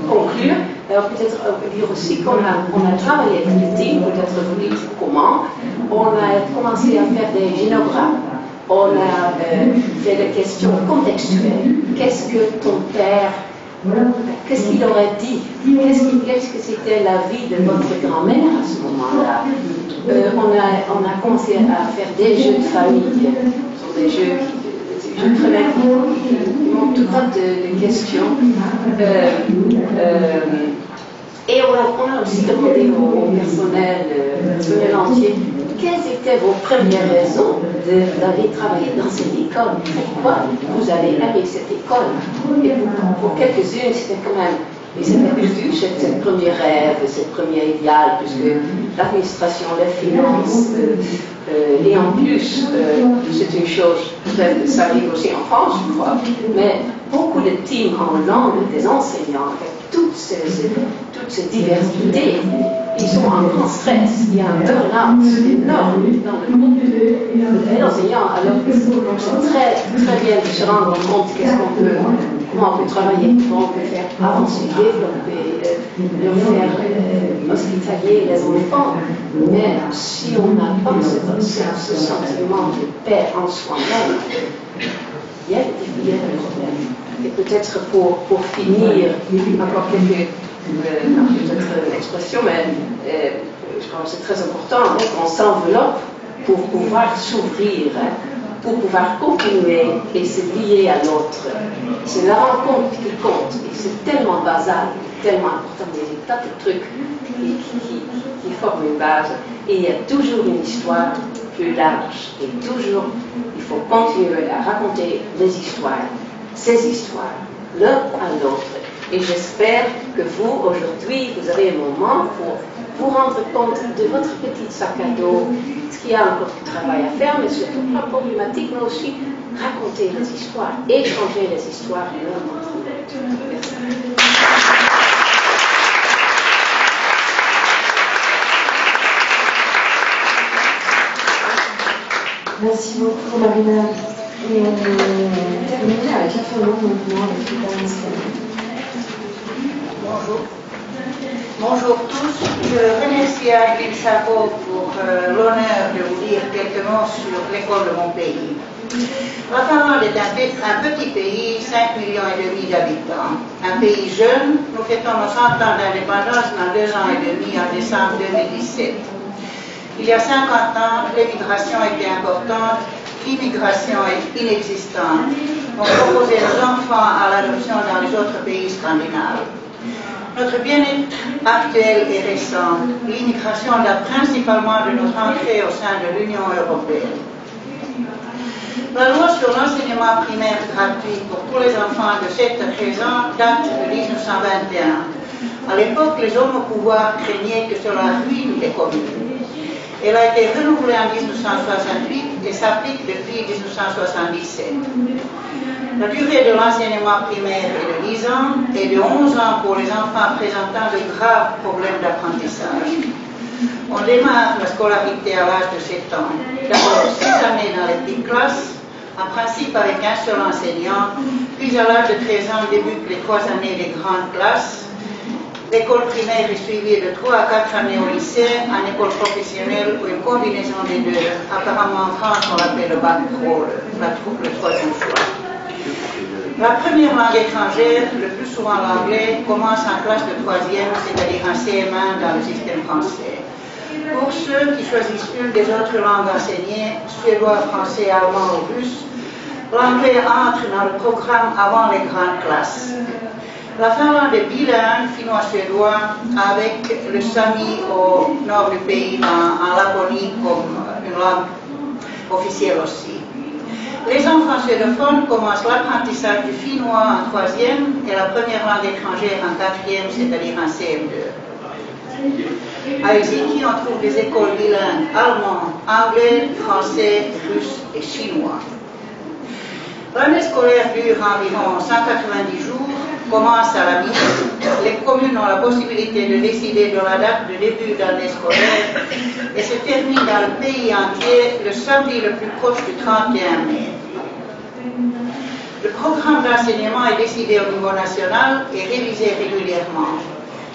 conclure, peut-être dire aussi qu'on a travaillé avec le team, peut-être vous dites comment, on a commencé à faire des génogrammes. On a fait des questions contextuelles. Qu'est-ce que ton père, qu'est-ce qu'il aurait dit? Qu'est-ce que c'était la vie de votre grand-mère à ce moment-là? On a commencé à faire des jeux de famille. Ce sont des jeux très bien qui montrent tout un tas de questions. Et on a aussi demandé au personnel entier quelles étaient vos premières raisons d'aller travailler dans cette école. Pourquoi vous avez aimé cette école? Et pour quelques-unes, c'était quand même, ils avaient vu cette premier rêve, cette premier idéal, puisque l'administration, les finances, et en plus, c'est une chose, peut-être que ça arrive aussi en France, je crois, mais beaucoup de teams en langue, des enseignants, avec toutes ces diversités, ils sont en grand stress. Il y a un burn-out énorme dans le groupe des enseignants, alors que c'est très, très bien de se rendre compte comment on peut travailler, comment on peut faire avancer, développer, faire hospitalier les enfants. Mais si on n'a pas ce sentiment de paix en soi-même, il y a des problèmes. Et peut-être pour finir, encore peut-être une expression, mais je crois que c'est très important qu'on s'enveloppe pour pouvoir s'ouvrir, pour pouvoir continuer et se lier à l'autre. C'est la rencontre qui compte, et c'est tellement basal, tellement important, il y a des tas de trucs qui forment une base, et il y a toujours une histoire plus large, et toujours il faut continuer à raconter les histoires, ces histoires, l'un à l'autre. Et j'espère que vous, aujourd'hui, vous avez un moment pour vous rendre compte de votre petit sac à dos, ce qu'il y a encore du travail à faire, mais surtout pas problématique, mais aussi raconter les histoires, échanger les histoires l'un entre l'autre. Merci beaucoup, Marina. Et on termine avec la fin maintenant avec les Israël. Bonjour. Bonjour tous. Je remercie Agil Savo pour l'honneur de vous dire quelques mots sur l'école de mon pays. La Finlande est un petit pays, 5,5 millions d'habitants. Un pays jeune. Nous fêtons nos 100 ans d'indépendance dans 2 ans et demi en décembre 2017. Il y a 50 ans, l'émigration était importante, l'immigration est inexistante. On proposait nos enfants à l'adoption dans les autres pays scandinaves. Notre bien-être actuel et récent, l'immigration date principalement de notre entrée au sein de l'Union européenne. La loi sur l'enseignement primaire gratuit pour tous les enfants de 7 à 13 ans date de 1921. À l'époque, les hommes au pouvoir craignaient que cela ruine les communes. Elle a été renouvelée en 1968 et s'applique depuis 1977. La durée de l'enseignement primaire est de 10 ans et de 11 ans pour les enfants présentant de graves problèmes d'apprentissage. On démarre la scolarité à l'âge de 7 ans. D'abord 6 années dans les petites classes, en principe avec un seul enseignant, puis à l'âge de 13 ans débutent les 3 années des grandes classes. L'école primaire est suivie de 3 à 4 années au lycée, en école professionnelle ou une combinaison des deux. Apparemment en France on l'appelle le bac pro, le troisième choix. La première langue étrangère, le plus souvent l'anglais, commence en classe de 3e, c'est-à-dire en CM1 dans le système français. Pour ceux qui choisissent une des autres langues enseignées, suédois, français, allemand ou russe, l'anglais entre dans le programme avant les grandes classes. La Finlande est bilingue finnois-suédois avec le sami au nord du pays, en Laponie, comme une langue officielle aussi. Les enfants suédophones commencent l'apprentissage du finnois en 3e et la première langue étrangère en 4e, c'est-à-dire en CM2. À Helsinki, on trouve des écoles bilingues allemand, anglais, français, russe et chinois. L'année scolaire dure environ 190 jours, commence à la mi-temps. Les communes ont la possibilité de décider de la date de début d'année scolaire et se termine dans le pays entier le samedi le plus proche du 31 mai. Le programme d'enseignement est décidé au niveau national et révisé régulièrement.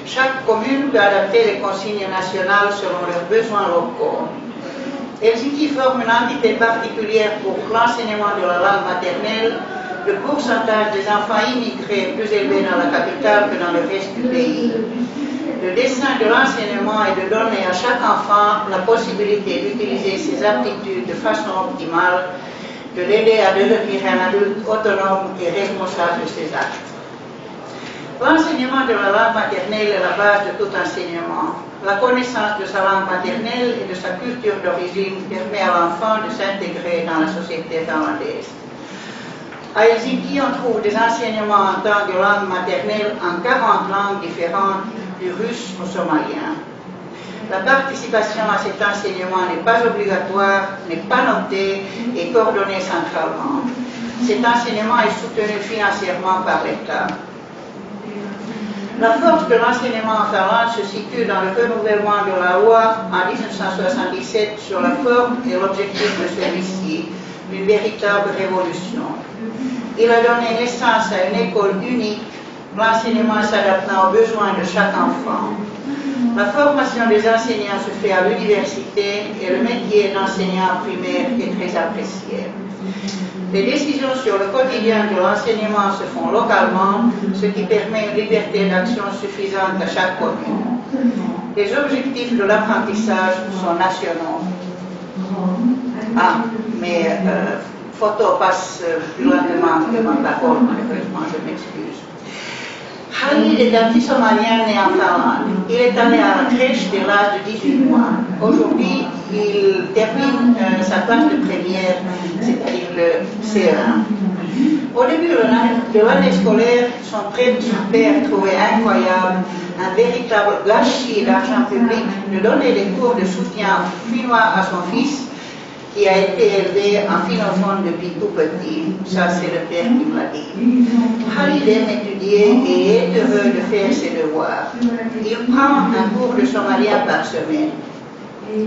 Chaque commune peut adapter les consignes nationales selon leurs besoins locaux. Helsinki forme une entité particulière pour l'enseignement de la langue maternelle. Le pourcentage des enfants immigrés est plus élevé dans la capitale que dans le reste du pays. Le dessein de l'enseignement est de donner à chaque enfant la possibilité d'utiliser ses aptitudes de façon optimale, de l'aider à devenir un adulte autonome et responsable de ses actes. L'enseignement de la langue maternelle est la base de tout enseignement. La connaissance de sa langue maternelle et de sa culture d'origine permet à l'enfant de s'intégrer dans la société finlandaise. À Helsinki, on trouve des enseignements en tant que langue maternelle en 40 langues différentes, du russe au somalien. La participation à cet enseignement n'est pas obligatoire, n'est pas notée et coordonnée centralement. Cet enseignement est soutenu financièrement par l'État. La force de l'enseignement en Finlande se situe dans le renouvellement de la loi en 1977 sur la forme et l'objectif de celui-ci, une véritable révolution. Il a donné naissance à une école unique, l'enseignement s'adaptant aux besoins de chaque enfant. La formation des enseignants se fait à l'université et le métier d'enseignant primaire est très apprécié. Les décisions sur le quotidien de l'enseignement se font localement, ce qui permet une liberté d'action suffisante à chaque commune. Les objectifs de l'apprentissage sont nationaux. Mais photo passe plus lentement que ma parole, malheureusement, je m'excuse. Khalid est un petit Somalien né en Finlande. Il est allé à la crèche dès l'âge de 18 mois. Aujourd'hui, il termine sa classe de première, c'est-à-dire le CE1. Au début de l'année scolaire, son père trouvait incroyable, un véritable gâchis d'argent public, de donner des cours de soutien finnois à son fils, qui a été élevé en finnophone depuis tout petit. Ça, c'est le père qui me l'a dit. Khalid aime étudier et est heureux de faire ses devoirs. Il prend un cours de somalien par semaine.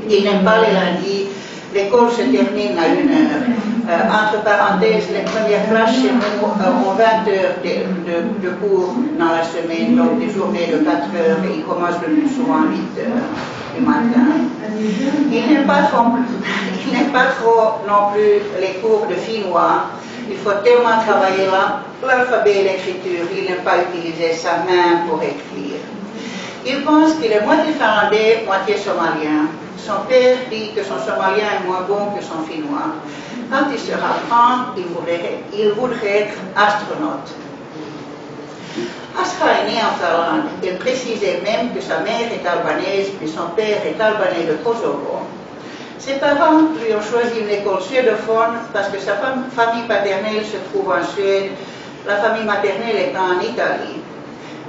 Il n'aime pas les lundis. L'école se termine à 1h. Entre parenthèses, les premières classes chez nous ont 20 heures de cours dans la semaine, donc des journées de 4 heures, et ils commencent le plus souvent à 8 heures du matin. Il n'aime pas trop non plus les cours de finnois. Il faut tellement travailler l'alphabet et l'écriture. Il n'aime pas utiliser sa main pour écrire. Il pense qu'il est moitié finlandais, moitié somalien. Son père dit que son somalien est moins bon que son finnois. Quand il sera grand, il voudrait être astronaute. Aska est née en Finlande. Elle précise elle-même que sa mère est albanaise, mais son père est albanais de Kosovo. Ses parents lui ont choisi une école suédophone parce que sa famille paternelle se trouve en Suède, la famille maternelle étant en Italie.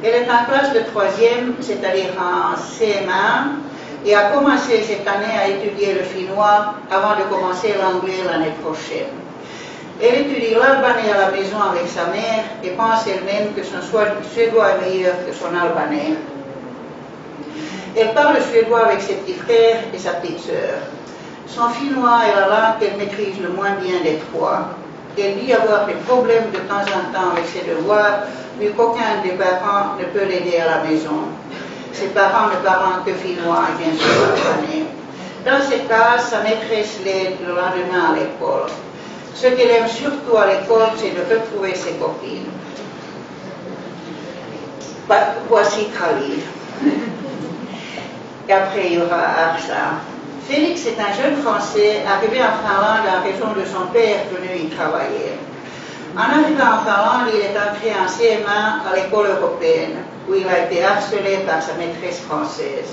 Elle est en classe de 3e, c'est-à-dire en CM1, et a commencé cette année à étudier le finnois avant de commencer l'anglais l'année prochaine. Elle étudie l'albanais à la maison avec sa mère et pense elle-même que son suédois est meilleur que son albanais. Elle parle suédois avec ses petits frères et sa petite sœur. Son finnois est la langue qu'elle maîtrise le moins bien des trois. Elle dit avoir des problèmes de temps en temps avec ses devoirs, vu qu'aucun des parents ne peut l'aider à la maison. Ses parents ne parlant que finnois et bien sûr albanais. Dans ces cas, sa maîtresse l'aide le lendemain à l'école. Ce qu'elle aime surtout à l'école, c'est de retrouver ses copines. Voici Khalil. Et après, il y aura Arsa. Félix est un jeune Français arrivé en Finlande en raison de son père venu y travailler. En arrivant en Finlande, il est entré en CM1 à l'école européenne, où il a été harcelé par sa maîtresse française.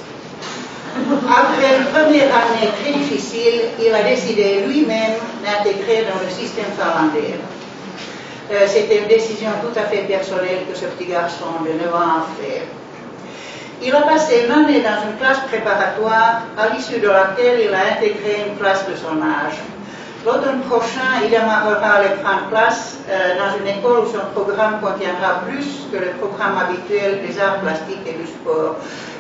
Après une première année très difficile, il a décidé lui-même d'intégrer dans le système finlandais. C'était une décision tout à fait personnelle que ce petit garçon de 9 ans a fait. Il a passé une année dans une classe préparatoire, à l'issue de laquelle il a intégré une classe de son âge. L'automne prochain, il démarrera les grandes classes dans une école où son programme contiendra plus que le programme habituel des arts plastiques et du sport.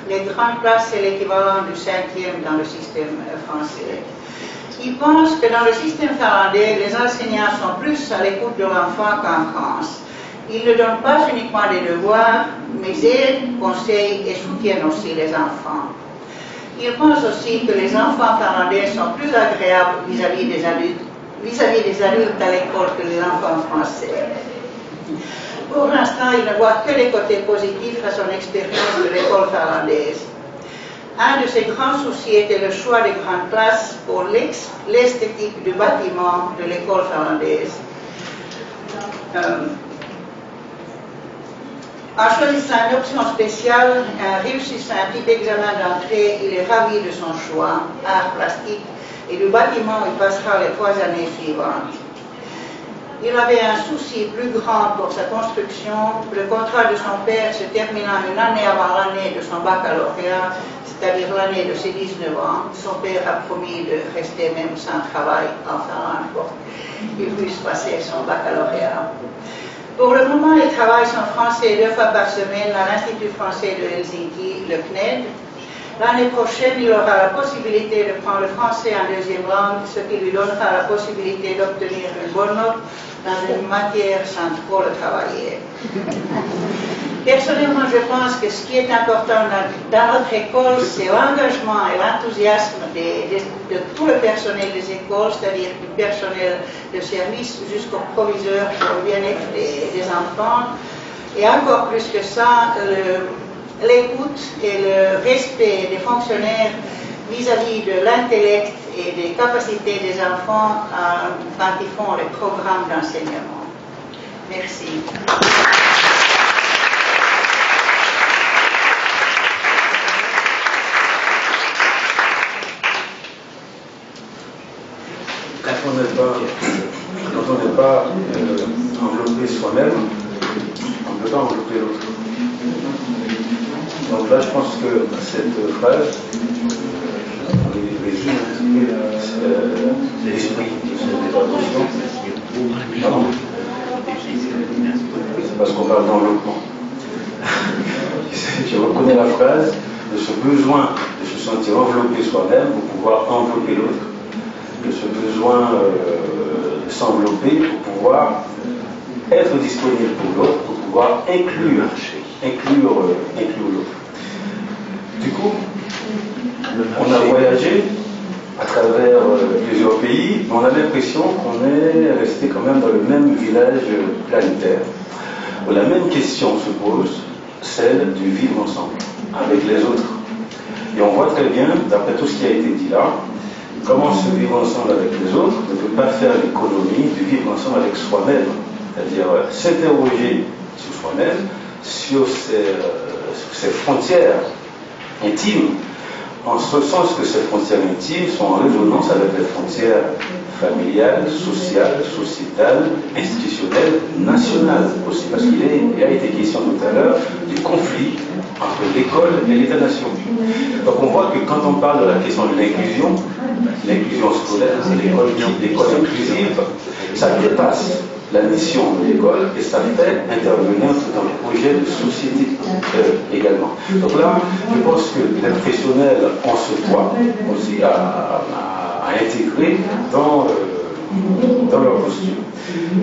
Les grandes classes, c'est l'équivalent du 5e dans le système français. Il pense que dans le système finlandais, les enseignants sont plus à l'écoute de l'enfant qu'en France. Ils ne donnent pas uniquement des devoirs, mais aident, conseillent et soutiennent aussi les enfants. Il pense aussi que les enfants finlandais sont plus agréables vis-à-vis des adultes à l'école que les enfants français. Pour l'instant, il ne voit que les côtés positifs à son expérience de l'école finlandaise. Un de ses grands soucis était le choix des grandes classes pour l'esthétique du bâtiment de l'école finlandaise. En choisissant une option spéciale, en réussissant un petit examen d'entrée, il est ravi de son choix, art plastique, et du bâtiment où il passera les 3 années suivantes. Il avait un souci plus grand pour sa construction. Le contrat de son père se terminant une année avant l'année de son baccalauréat, c'est-à-dire l'année de ses 19 ans. Son père a promis de rester même sans travail en Finlande pour qu'il puisse passer son baccalauréat. Pour le moment, il travaille son français 2 fois par semaine à l'Institut français de Helsinki, le CNED. L'année prochaine, il aura la possibilité de prendre le français en 2e langue, ce qui lui donnera la possibilité d'obtenir une bonne note dans une matière sans trop le travailler. Personnellement, je pense que ce qui est important dans notre école, c'est l'engagement et l'enthousiasme de tout le personnel des écoles, c'est-à-dire du personnel de service jusqu'au proviseur pour le bien-être des enfants. Et encore plus que ça, l'écoute et le respect des fonctionnaires vis-à-vis de l'intellect et des capacités des enfants quand ils font les programmes d'enseignement. Merci. Quand on n'est pas enveloppé soi-même, on ne peut pas envelopper l'autre. Donc là, je pense que cette phrase résume l'esprit de cette intervention. Pardon. C'est parce qu'on parle d'enveloppement. Je reconnais la phrase de ce besoin de se sentir enveloppé soi-même pour pouvoir envelopper l'autre, de ce besoin de s'envelopper pour pouvoir être disponible pour l'autre, pour pouvoir inclure l'autre. Du coup, on a voyagé à travers plusieurs pays, mais on a l'impression qu'on est resté quand même dans le même village planétaire, où la même question se pose, celle du vivre ensemble, avec les autres. Et on voit très bien, d'après tout ce qui a été dit là, comment se vivre ensemble avec les autres ne peut pas faire l'économie du vivre ensemble avec soi-même. C'est-à-dire s'interroger sur soi-même, sur ces frontières intimes, en ce sens que ces frontières intimes sont en résonance avec les frontières familiales, sociales, sociétales, institutionnelles, nationales aussi, parce qu'il a été question tout à l'heure du conflit entre l'école et l'État-nation. Donc on voit que quand on parle de la question de l'inclusion scolaire, c'est l'école inclusive, ça dépasse la mission de l'école et ça fait intervenir dans le projet de société également. Donc là, je pense que les professionnels ont ce poids aussi à intégrer dans leur posture.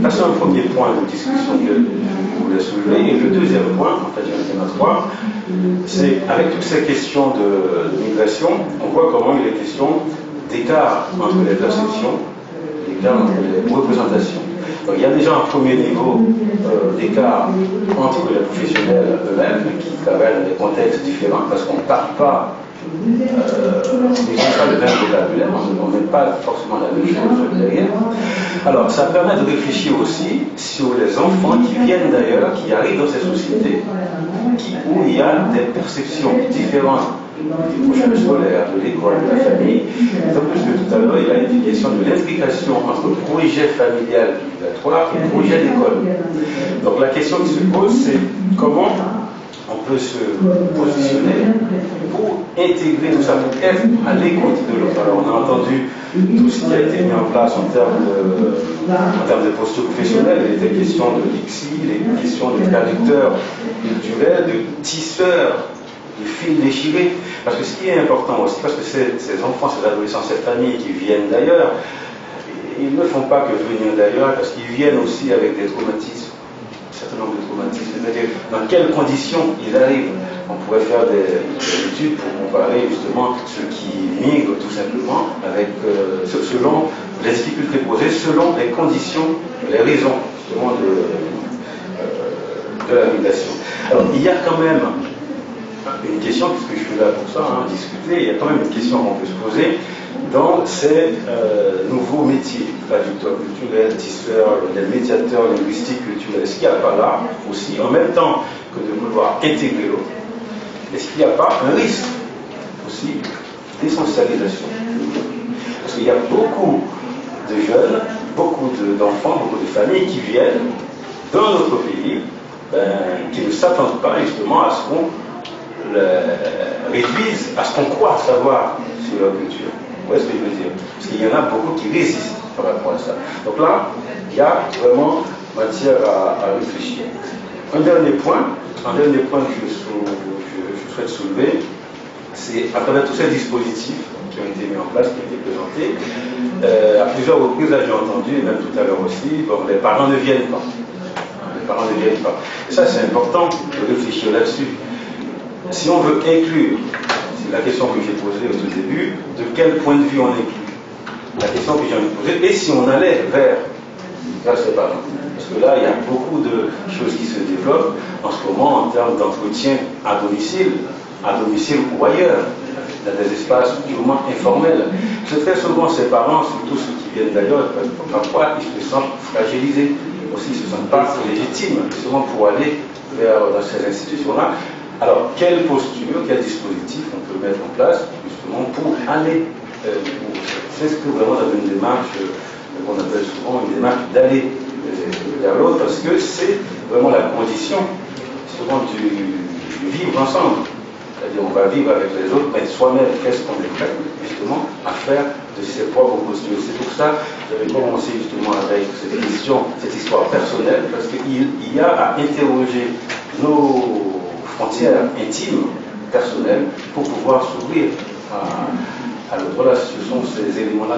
Ça, c'est un premier point de discussion que je voulais soulever. Et le deuxième point, en fait, j'en ai trois, c'est avec toutes ces questions de migration, on voit comment il est question d'écart entre les perceptions, d'écart entre les représentations. Donc, il y a déjà un premier niveau d'écart entre les professionnels eux-mêmes qui travaillent dans des contextes différents parce qu'on ne parle pas, ils n'ont pas le même vocabulaire, on ne met pas forcément la même chose derrière. Alors, ça permet de réfléchir aussi sur les enfants qui viennent d'ailleurs, qui arrivent dans ces sociétés où il y a des perceptions différentes du projet scolaire, de l'école, de la famille. Donc, puisque tout à l'heure, il a été question de l'implication entre le projet familial obligatoire et le projet d'école. Donc, la question qui se pose, c'est comment on peut se positionner pour intégrer tout ça, pour être à l'écoute de l'autre. Alors, on a entendu tout ce qui a été mis en place en termes de posture professionnelle. Il était question de l'ICSI, il était question de traducteurs culturels, de tisseurs de fils déchirés. Parce que ce qui est important aussi, parce que ces enfants, ces adolescents, ces familles qui viennent d'ailleurs, ils ne font pas que venir d'ailleurs, parce qu'ils viennent aussi avec des traumatismes, un certain nombre de traumatismes. C'est-à-dire, dans quelles conditions ils arrivent. On pourrait faire des études pour comparer justement ceux qui migrent tout simplement avec, selon les difficultés posées, selon les conditions, les raisons justement de la migration. Alors, il y a quand même une question, puisque je suis là pour ça, discuter, il y a quand même une question qu'on peut se poser dans ces nouveaux métiers, traducteurs culturels, tisseurs, les médiateurs linguistiques culturels. Est-ce qu'il n'y a pas là aussi, en même temps que de vouloir intégrer l'autre, est-ce qu'il n'y a pas un risque aussi d'essentialisation? Parce qu'il y a beaucoup de jeunes, beaucoup d'enfants, beaucoup de familles qui viennent dans notre pays, qui ne s'attendent pas justement à ce qu'on réduise, à ce qu'on croit savoir sur leur culture. Vous voyez ce que je veux dire? Parce qu'il y en a beaucoup qui résistent par rapport à ça. Donc là, il y a vraiment matière à réfléchir. Un dernier point que je souhaite soulever, c'est à travers tous ces dispositifs qui ont été mis en place, qui ont été présentés, à plusieurs reprises, là j'ai entendu, et même tout à l'heure aussi, bon, les parents ne viennent pas. Les parents ne viennent pas. Et ça, c'est important de réfléchir là-dessus. Si on veut inclure, c'est la question que j'ai posée au tout début, de quel point de vue on inclut? La question que j'ai envie de poser, et si on allait vers ces parents? Parce que là, il y a beaucoup de choses qui se développent en ce moment en termes d'entretien à domicile ou ailleurs, dans des espaces purement informels. C'est très souvent ces parents, surtout ceux qui viennent d'ailleurs, parfois ils se sentent fragilisés, aussi ils ne se sentent pas légitimes, justement pour aller dans ces institutions-là. Alors, quelle posture, quel dispositif on peut mettre en place, justement, pour aller, pour s'inscrire vraiment dans une démarche qu'on appelle souvent une démarche d'aller vers l'autre, parce que c'est vraiment la condition, souvent, du vivre ensemble. C'est-à-dire, on va vivre avec les autres, mais soi-même, qu'est-ce qu'on est prêt, justement, à faire de ses propres postures. C'est pour ça que j'avais commencé, justement, avec cette question, cette histoire personnelle, parce qu'il y a à interroger nos frontières intimes, personnelles, pour pouvoir s'ouvrir à l'autre. Voilà, ce sont ces éléments-là.